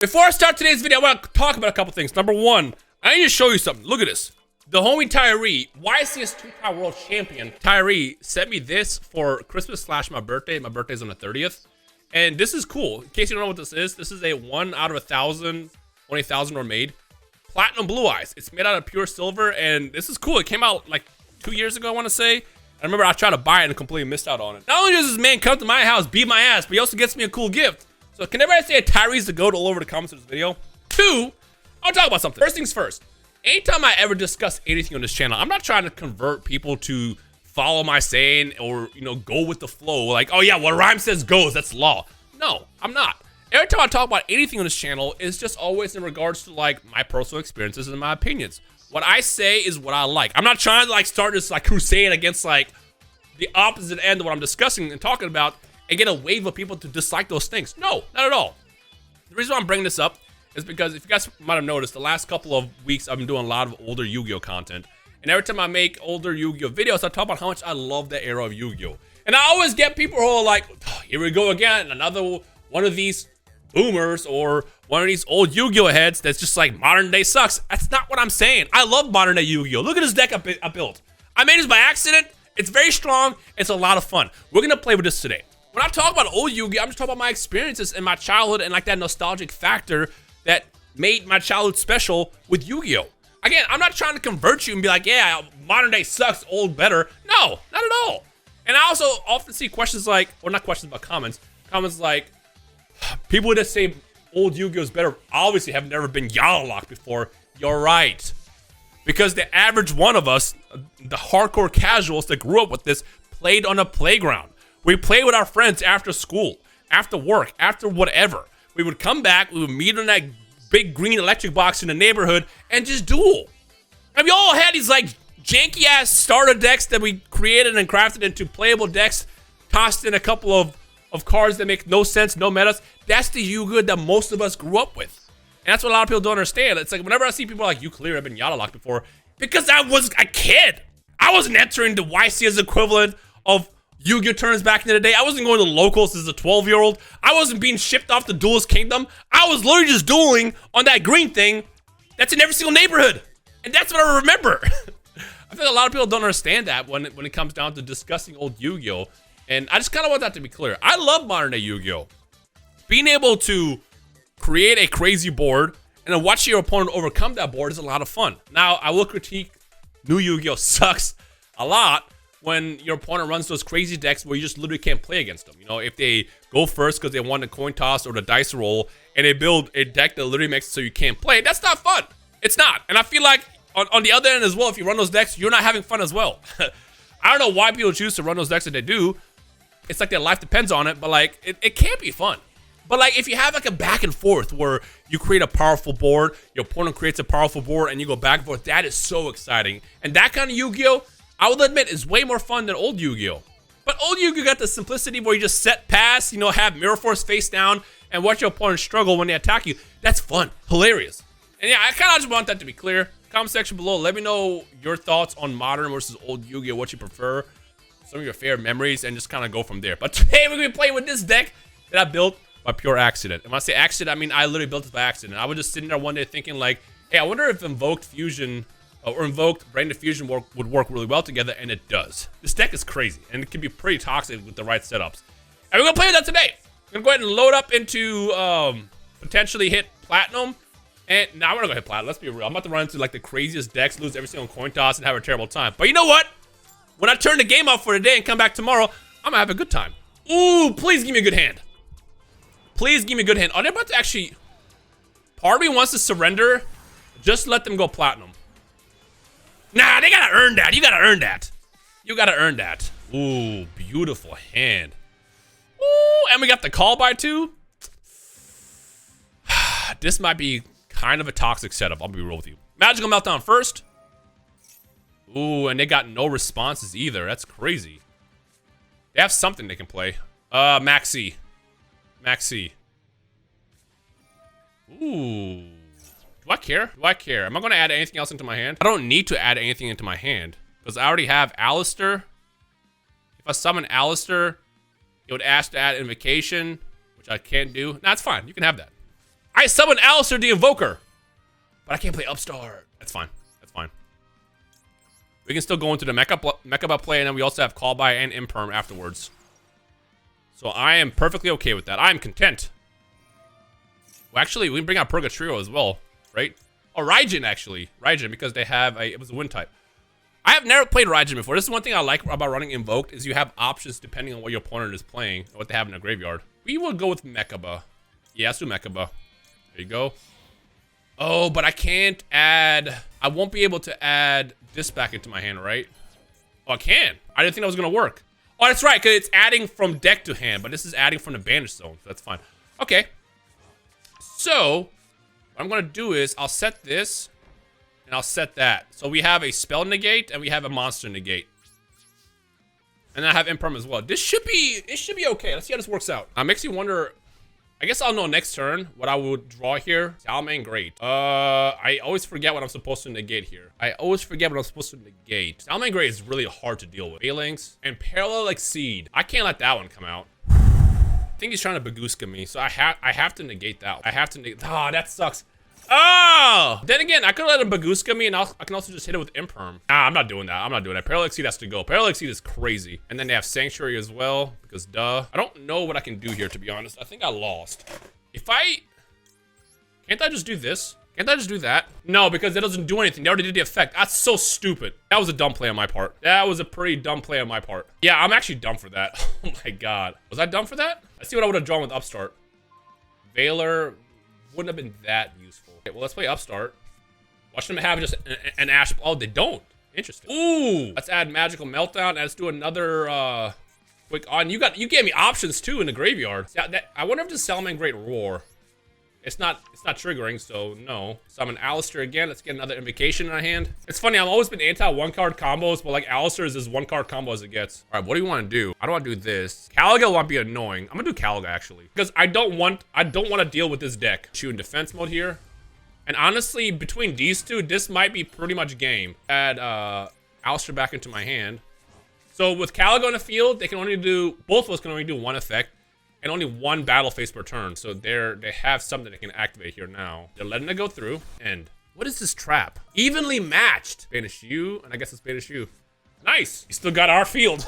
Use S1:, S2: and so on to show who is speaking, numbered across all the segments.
S1: Before I start today's video, I want to talk about a couple things. Number one, I need to show you something. Look at this. The homie Tyree, YCS 2-time world champion, Tyree sent me this for Christmas / my birthday. My birthday's on the 30th. And this is cool. In case you don't know what this is a 1 out of 1,000, 20,000 were made. Platinum Blue Eyes. It's made out of pure silver, and this is cool. It came out like 2 years ago, I want to say. I remember I tried to buy it and completely missed out on it. Not only does this man come to my house, beat my ass, but he also gets me a cool gift. So can everybody say Tyree's the GOAT all over the comments of this video? Two, I'll talk about something. First things first. Anytime I ever discuss anything on this channel, I'm not trying to convert people to follow my saying or, you know, go with the flow. Like, oh yeah, what Rhyme says goes, that's law. No, I'm not. Every time I talk about anything on this channel, it's just always in regards to like my personal experiences and my opinions. What I say is what I like. I'm not trying to like start this like crusade against like the opposite end of what I'm discussing and talking about and get a wave of people to dislike those things. No, not at all. The reason why I'm bringing this up is because if you guys might have noticed, the last couple of weeks I've been doing a lot of older Yu-Gi-Oh content. And every time I make older Yu-Gi-Oh videos, I talk about how much I love that era of Yu-Gi-Oh. And I always get people who are like, oh, here we go again, another one of these boomers or one of these old Yu-Gi-Oh heads that's just like modern day sucks. That's not what I'm saying. I love modern day Yu-Gi-Oh. Look at this deck I built. I made this by accident. It's very strong. It's a lot of fun. We're gonna play with this today. When I talk about old Yu-Gi-Oh, I'm just talking about my experiences in my childhood and like that nostalgic factor that made my childhood special with Yu-Gi-Oh. Again, I'm not trying to convert you and be like, yeah, modern day sucks, old better. No, not at all. And I also often see questions like, or not questions, but comments like, people that say old Yu-Gi-Oh is better obviously have never been Yellow Lock before. You're right. Because the average one of us, the hardcore casuals that grew up with this, played on a playground. We played with our friends after school, after work, after whatever. We would come back, we would meet on that big green electric box in the neighborhood and just duel. And we all had these like janky ass starter decks that we created and crafted into playable decks, tossed in a couple of cards that make no sense, no metas. That's the Yu-Gi-Oh that most of us grew up with. And that's what a lot of people don't understand. It's like whenever I see people like, you clearly have been Yellow Lock before, because I was a kid. I wasn't entering the YCS equivalent of Yu-Gi-Oh tournaments back in the day. I wasn't going to locals as a 12-year-old. I wasn't being shipped off to Duelist Kingdom. I was literally just dueling on that green thing that's in every single neighborhood. And that's what I remember. I think a lot of people don't understand that when it comes down to discussing old Yu-Gi-Oh. And I just kind of want that to be clear. I love modern day Yu-Gi-Oh. Being able to create a crazy board and then watch your opponent overcome that board is a lot of fun. Now, I will critique new Yu-Gi-Oh sucks a lot when your opponent runs those crazy decks where you just literally can't play against them. You know, if they go first because they won the coin toss or the dice roll and they build a deck that literally makes it so you can't play, that's not fun. It's not. And I feel like on the other end as well, if you run those decks, you're not having fun as well. I don't know why people choose to run those decks that they do. It's like their life depends on it, but like it can't be fun. But like if you have like a back and forth where you create a powerful board, your opponent creates a powerful board, and you go back and forth, that is so exciting. And that kind of Yu-Gi-Oh, I will admit, is way more fun than old Yu-Gi-Oh. But old Yu-Gi-Oh got the simplicity where you just set pass, you know, have Mirror Force face down, and watch your opponent struggle when they attack you. That's fun, hilarious. And yeah, I kind of just want that to be clear. Comment section below, let me know your thoughts on modern versus old Yu-Gi-Oh, what you prefer, some of your favorite memories, and just kind of go from there. But today we're going to be playing with this deck that I built by pure accident. And when I say accident, I mean I literally built it by accident. I was just sitting there one day thinking like, hey, I wonder if Invoked Fusion or Invoked Brain Diffusion would work really well together, and it does. This deck is crazy, and it can be pretty toxic with the right setups. And we're going to play with that today. I'm going to go ahead and load up into potentially hit Platinum. And now we're not going to hit Platinum. Let's be real. I'm about to run into like the craziest decks, lose every single coin toss, and have a terrible time. But you know what? When I turn the game off for today and come back tomorrow, I'm going to have a good time. Ooh, please give me a good hand. Please give me a good hand. Are they about to actually... Part of me wants to surrender. Just let them go Platinum. Nah, they gotta earn that. You gotta earn that. You gotta earn that. Ooh, beautiful hand. Ooh, and we got the call by too. This might be kind of a toxic setup. I'll be real with you. Magical Meltdown first. Ooh, and they got no responses either. That's crazy. They have something they can play. Maxi. Maxi. Ooh. Do I care? Do I care? Am I going to add anything else into my hand? I don't need to add anything into my hand because I already have Alistair. If I summon Alistair, it would ask to add Invocation, which I can't do. Nah, it's fine. You can have that. I summon Alistair the Invoker. But I can't play Upstart. That's fine. That's fine. We can still go into the Mecha play, and then we also have Call By and Imperm afterwards. So I am perfectly okay with that. I am content. Well, actually, we can bring out Purgatrio as well, right? Oh, Raijin, actually. Raijin, because they have it was a wind type. I have never played Raijin before. This is one thing I like about running Invoked, is you have options depending on what your opponent is playing, or what they have in their graveyard. We will go with Mechaba. Yeah, let's do Mechaba. There you go. Oh, but I can't add... I won't be able to add this back into my hand, right? Oh, I can. I didn't think that was going to work. Oh, that's right, because it's adding from deck to hand, but this is adding from the Banish Zone, so that's fine. Okay. So, what I'm going to do is, I'll set this, and I'll set that. So we have a spell negate, and we have a monster negate. And I have Imperm as well. It should be okay. Let's see how this works out. Makes you wonder... I guess I'll know next turn what I would draw here. Salamain Great. I always forget what I'm supposed to negate here. Salamain Great is really hard to deal with. Phalanx and Parallel Exceed. I can't let that one come out. I think he's trying to Bagooska me, so I have to negate that. Oh, that sucks. Oh! Then again, I could let him Bagooska me, and I can also just hit it with Imperm. Nah, I'm not doing that. Parallel Exceed has to go. Parallel Exceed is crazy. And then they have Sanctuary as well, because duh. I don't know what I can do here, to be honest. I think I lost. Can't I just do this? Can't I just do that? No, because it doesn't do anything. They already did the effect. That's so stupid. That was a dumb play on my part. That was a pretty dumb play on my part. Yeah, I'm actually dumb for that. Oh my god. Was I dumb for that? Let's see what I would have drawn with Upstart. Veiler wouldn't have been that useful. Okay, well, let's play Upstart. Watch them have just an Ash. Oh, they don't. Interesting. Ooh. Let's add Magical Meltdown. Let's do another quick on. You gave me options too in the graveyard. Yeah, I wonder if this Salamain Great Roar. It's not triggering, so no. Summon Alistair again. Let's get another Invocation in our hand. It's funny, I've always been anti one-card combos, but like Alistair is as one-card combo as it gets. All right, what do you want to do? I don't want to do this. Caliga won't be annoying. I'm gonna do Caliga actually, because I don't want to deal with this deck. Shoot in defense mode here, and honestly, between these two, this might be pretty much game. Add Alistair back into my hand. So with Caliga on the field, both of us can only do one effect. And only one battle phase per turn, so they have something they can activate here now. They're letting it go through, and what is this trap? Evenly matched. Banish you, and I guess it's Banish you. Nice. You still got our field.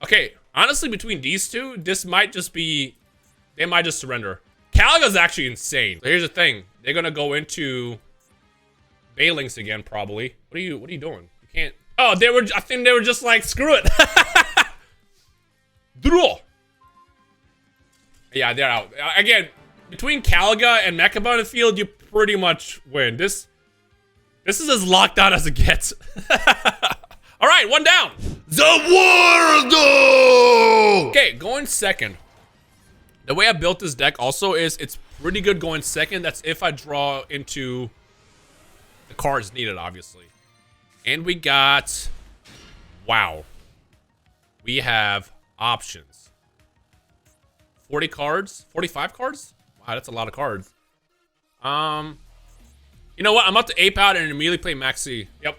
S1: Okay, honestly, between these two, this might just be... They might just surrender. Caliga's actually insane. So here's the thing. They're gonna go into Phalanx again, probably. What are you doing? You can't... Oh, I think they were just like, screw it. Draw. Yeah, they're out. Again, between Caliga and Mechaba in the field, you pretty much win. This is as locked out as it gets. All right, one down. The world. Okay, going second. The way I built this deck also is it's pretty good going second. That's if I draw into the cards needed, obviously. And we got... Wow. We have options. 40 cards? 45 cards? Wow, that's a lot of cards. You know what? I'm about to ape out and immediately play Maxi. Yep.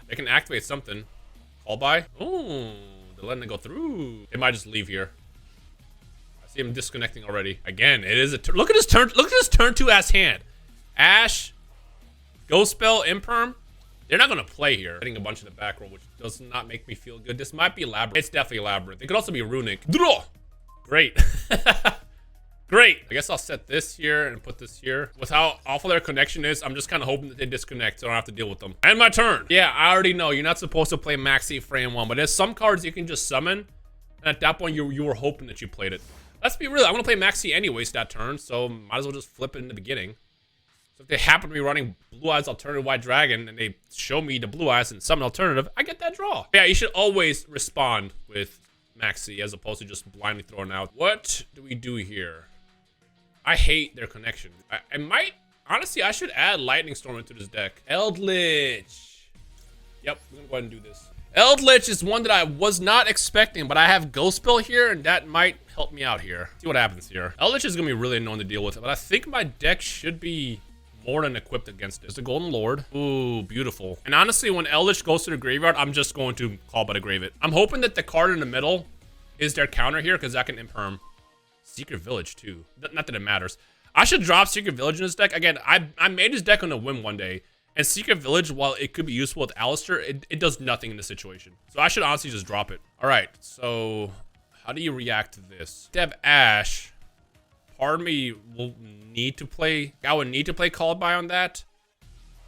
S1: They can activate something. Call by. Oh, they're letting it go through. They might just leave here. I see him disconnecting already. Again, it is a turn. Look at his turn. Look at his turn 2 ass hand. Ash, Ghost Spell, Imperm. They're not gonna play here. Getting a bunch in the back row, which does not make me feel good. This might be Labyrinth. It's definitely Labyrinth. It could also be Runic. Draw. Great. Great. I guess I'll set this here and put this here. With how awful their connection is, I'm just kind of hoping that they disconnect so I don't have to deal with them. And my turn. Yeah, I already know. You're not supposed to play Maxi frame 1, but there's some cards you can just summon. And at that point, you were hoping that you played it. Let's be real. I'm going to play Maxi anyways that turn, so might as well just flip it in the beginning. So if they happen to be running Blue Eyes Alternative White Dragon and they show me the Blue Eyes and summon alternative, I get that draw. Yeah, you should always respond with Maxi as opposed to just blindly throwing out. What do we do here? I hate their connection. I might, honestly, I should add Lightning Storm into this deck. Eldritch. Yep, we're gonna go ahead and do this. Eldritch is one that I was not expecting, but I have Ghost Spell here, and that might help me out here. See what happens here. Eldritch is gonna be really annoying to deal with, but I think my deck should be more than equipped against it. There's the Golden Lord. Ooh, beautiful. And honestly, when Eldritch goes to the graveyard, I'm just going to Call by the Grave it. I'm hoping that the card in the middle is their counter here, because that can Imperm. Secret Village too. Not that it matters. I should drop Secret Village in this deck. Again, I made this deck on a whim one day. And Secret Village, while it could be useful with Alistair, it does nothing in this situation. So I should honestly just drop it. All right, so how do you react to this? To have Ash, part of me will need to play, I would need to play Called By on that.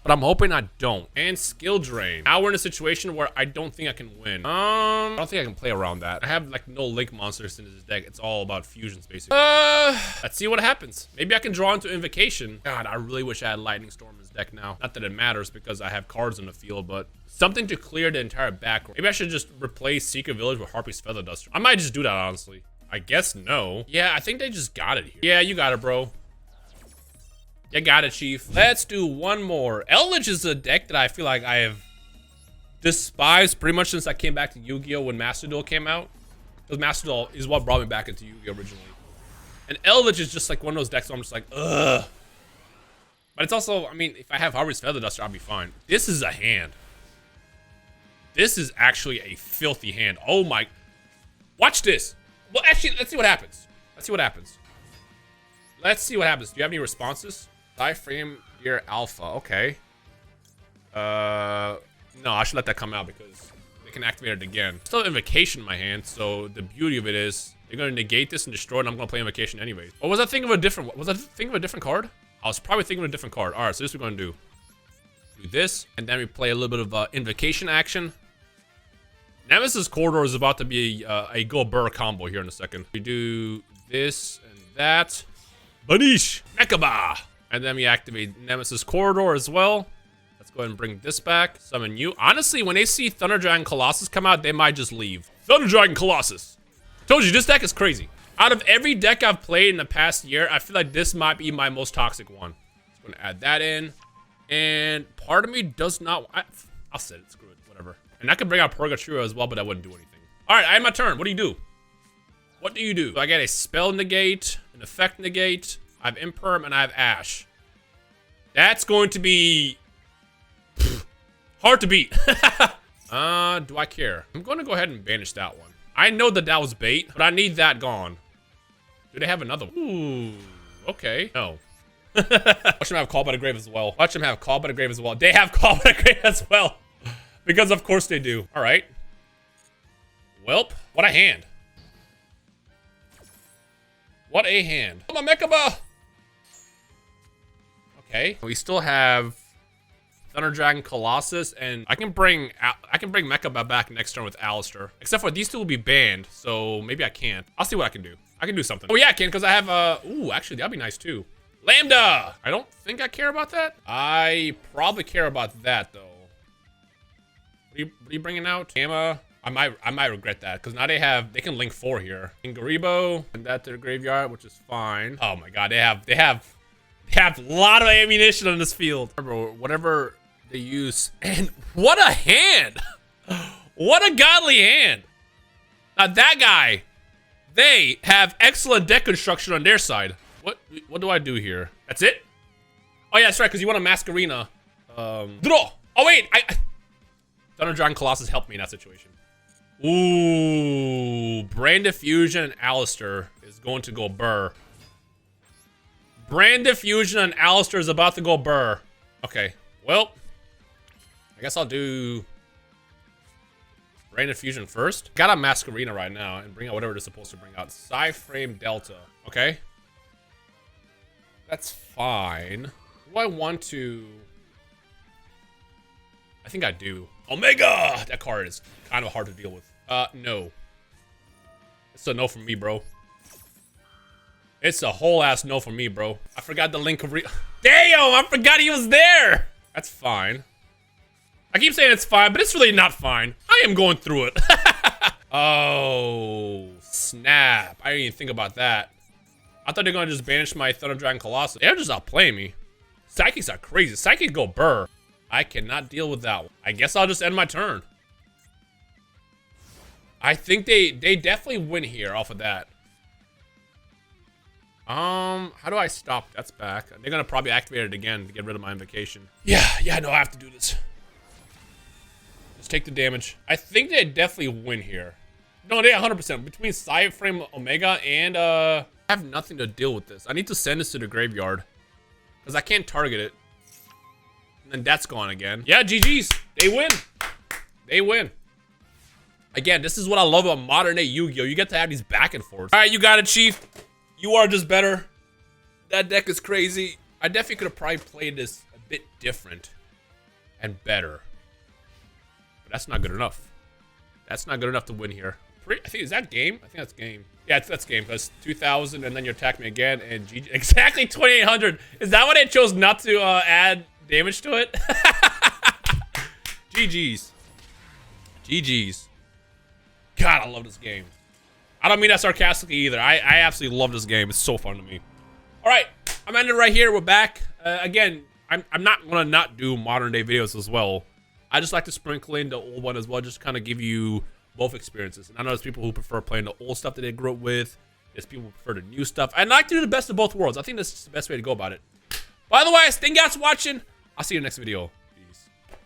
S1: But I'm hoping I don't. And Skill Drain. Now we're in a situation where I don't think I can win. I don't think I can play around that. I have like no Link monsters in this deck. It's all about fusions basically. Let's see what happens. Maybe I can draw into Invocation. God, I really wish I had Lightning Storm in this deck now. Not that it matters because I have cards in the field, but something to clear the entire back row. Maybe I should just replace Secret Village with Harpy's Feather Duster. I might just do that honestly. I guess no. Yeah, I think they just got it here. Yeah, you got it, bro. You got it, Chief. Let's do one more. Eldritch is a deck that I feel like I have despised pretty much since I came back to Yu-Gi-Oh! When Master Duel came out. Because Master Duel is what brought me back into Yu-Gi-Oh! Originally. And Eldritch is just like one of those decks where I'm just like, ugh. But it's also, I mean, if I have Harvey's Feather Duster, I'll be fine. This is a hand. This is actually a filthy hand. Oh my. Watch this. Well, actually, let's see what happens. Let's see what happens. Let's see what happens. Do you have any responses? Frame Gear Alpha, okay. No, I should let that come out because they can activate it again. Still have Invocation in my hand, so the beauty of it is they're gonna negate this and destroy it, and I'm gonna play Invocation anyways. Or was I thinking of a different card? I was probably thinking of a different card. Alright, so this we're gonna do. Do this, and then we play a little bit of Invocation action. Nemesis Corridor is about to be a Go Burr combo here in a second. We do this and that. Banish! Mekaba! And then we activate Nemesis Corridor as well. Let's go ahead and bring this back. Summon you. Honestly, when they see Thunder Dragon Colossus come out, they might just leave. Thunder Dragon Colossus. Told you, this deck is crazy. Out of every deck I've played in the past year, I feel like this might be my most toxic one. I'm going to add that in. And part of me does not... I'll set it. Screw it. Whatever. And I can bring out Purgatrio as well, but that wouldn't do anything. All right, I have my turn. What do you do? What do you do? So I get a Spell Negate, an Effect Negate. I have Imperm, and I have Ash. That's going to be hard to beat. Do I care? I'm going to go ahead and banish that one. I know that that was bait, but I need that gone. Do they have another one? Ooh, okay. No. Watch them have Call by the Grave as well. Watch them have Call by the Grave as well. They have Call by the Grave as well. Because of course they do. All right. Welp, what a hand. What a hand. Oh, my Mekaba! Okay. We still have Thunder Dragon Colossus, and I can bring Mekaba back next turn with Alistair. Except for these two will be banned, so maybe I can't. I'll see what I can do. I can do something. Oh yeah, I can, because I have ooh, actually that'd be nice too. Lambda! I don't think I care about that. I probably care about that though. What are you bringing out? Gamma. I might regret that because now they can link 4 here. Ingaribo and that to the graveyard, which is fine. Oh my god, they have a lot of ammunition on this field. Remember, whatever they use, and what a hand! What a godly hand! Now that guy, they have excellent deck construction on their side. What do I do here? That's it? Oh yeah, that's right, because you want a Masquerena. Draw! Oh wait, Thunder Dragon Colossus helped me in that situation. Ooh, Brand Diffusion and Alistair is going to go burr. Brand Diffusion and Alistair is about to go burr. Okay, well, I guess I'll do Brand Diffusion first. Got a Masquerena right now and bring out whatever they're supposed to bring out. Frame Delta. Okay. That's fine. Do I want to... I think I do. Omega! That card is kind of hard to deal with. No. It's a no from me, bro. It's a whole ass no from me, bro. I forgot the link of Damn! I forgot he was there! That's fine. I keep saying it's fine, but it's really not fine. I am going through it. Oh, snap. I didn't even think about that. I thought they were gonna just banish my Thunder Dragon Colossus. They're just outplaying me. Psychics are crazy. Psychics go burr. I cannot deal with that one. I guess I'll just end my turn. I think they definitely win here off of that. How do I stop? That's back. They're gonna probably activate it again to get rid of my invocation. Yeah, no, I have to do this. Let's take the damage. I think they definitely win here. No, they 100%. Between Frame Omega and I have nothing to deal with this. I need to send this to the graveyard. Because I can't target it. And then that's gone again. Yeah, GG's. They win. They win. Again, this is what I love about modern day Yu-Gi-Oh! You get to have these back and forths. Alright, you got it, Chief. You are just better. That deck is crazy. I definitely could have probably played this a bit different and better. But that's not good enough. That's not good enough to win here. I think, is that game? I think that's game. Yeah, that's game. That's 2,000, and then you attack me again, and GG. Exactly 2,800. Is that why they chose not to add damage to it? GG's. GG's. God, I love this game. I don't mean that sarcastically either. I absolutely love this game. It's so fun to me. All right, I'm ending right here. We're back. Again, I'm not gonna not do modern day videos as well. I just like to sprinkle in the old one as well, just kind of give you both experiences. And I know there's people who prefer playing the old stuff that they grew up with. There's people who prefer the new stuff. I like to do the best of both worlds. I think that's the best way to go about it. By the way, thank you guys for watching. I'll see you in the next video.